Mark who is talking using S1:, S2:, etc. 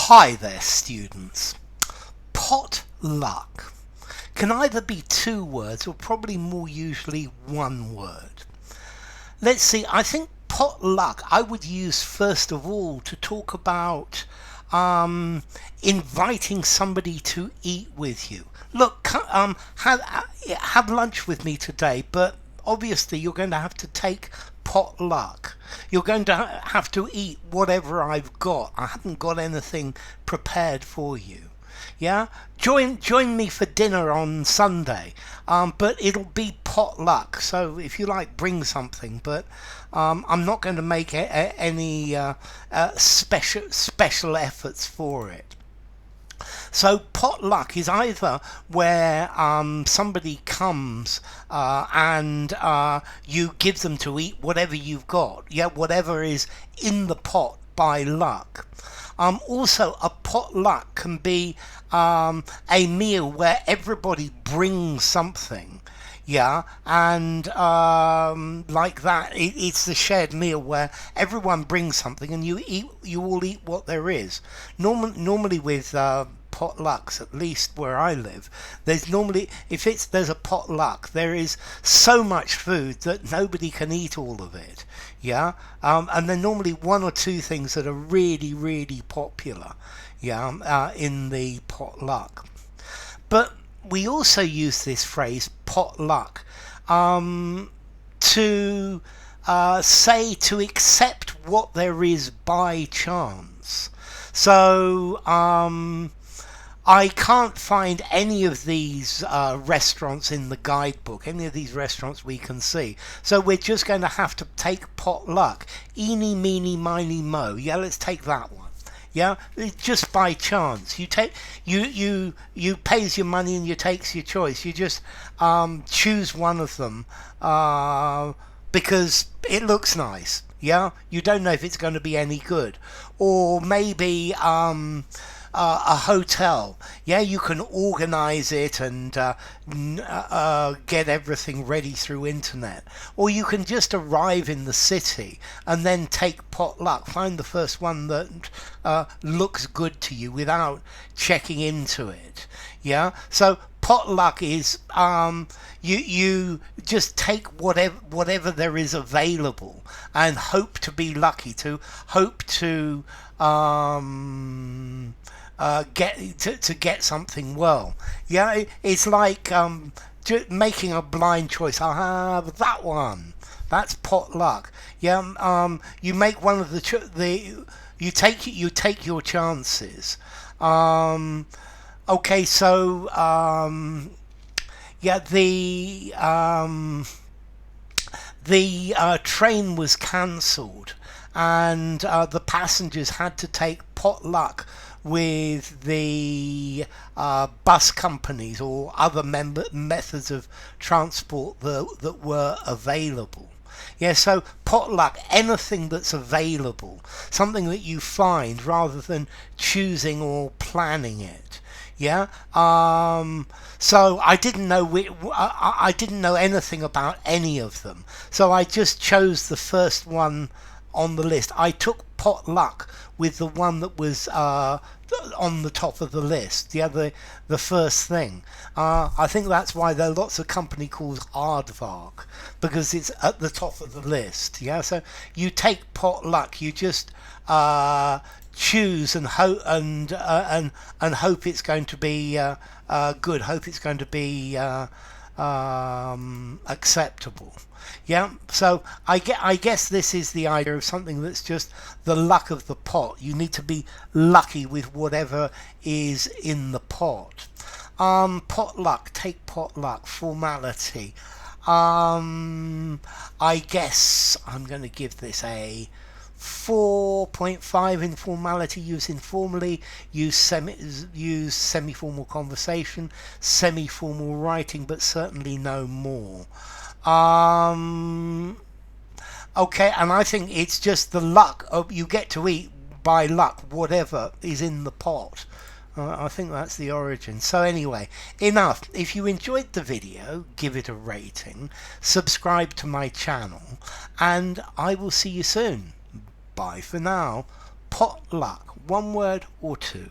S1: Hi there, students. Potluck can either be two words or probably more usually one word. Let's see, I think potluck I would use first of all to talk about inviting somebody to eat with you. Look, have lunch with me today, but obviously you're going to have to take potluck. You're going to have to eat whatever I've got. I haven't got anything prepared for you. Yeah, join me for dinner on Sunday, but it'll be potluck, so if you like, bring something, but I'm not going to make any special efforts for it. So potluck is either where somebody comes and you give them to eat whatever you've got, yeah, whatever is in the pot by luck. Also, a potluck can be a meal where everybody brings something, yeah, and like that, it's the shared meal where everyone brings something and you all eat what there is. Normally with potlucks, at least where I live, there's normally, there's a potluck, there is so much food that nobody can eat all of it, yeah, and then normally one or two things that are really popular, yeah, in the potluck. But we also use this phrase potluck to say to accept what there is by chance. So I can't find any of these restaurants in the guidebook, any of these restaurants we can see. So we're just going to have to take potluck. Eeny, meeny, miny, mo. Yeah, let's take that one. Yeah, it's just by chance. You pays your money and you takes your choice. You just choose one of them because it looks nice. Yeah, you don't know if it's going to be any good, or maybe a hotel. Yeah, you can organize it and get everything ready through internet, or you can just arrive in the city and then take potluck, find the first one that looks good to you without checking into it. Yeah, so potluck is you just take whatever there is available and hope to be lucky, to hope to get something well. Yeah, it's like making a blind choice. I'll have that one. That's potluck. Yeah, you make one of you take your chances. Okay, so yeah, the train was cancelled, and the passengers had to take potluck with the bus companies or other methods of transport that were available. Yeah, so potluck, anything that's available, something that you find rather than choosing or planning it. Yeah, so I didn't know I didn't know anything about any of them, so I just chose the first one on the list. I took potluck with the one that was on the top of the list, the first thing. I think that's why there are lots of company called Aardvark, because it's at the top of the list. Yeah, so you take potluck, you just choose and hope and hope it's going to be good. Hope it's going to be acceptable. Yeah, so I guess this is the idea of something that's just the luck of the pot. You need to be lucky with whatever is in the pot. Potluck, take potluck, formality. I guess I'm going to give this a 4.5 in formality. Use informally, use semi-formal conversation, semi-formal writing, but certainly no more. Okay, and I think it's just the luck of you get to eat by luck whatever is in the pot. I think that's the origin. So anyway, enough. If you enjoyed the video, give it a rating, subscribe to my channel, and I will see you soon. Bye for now. Potluck. one word or two?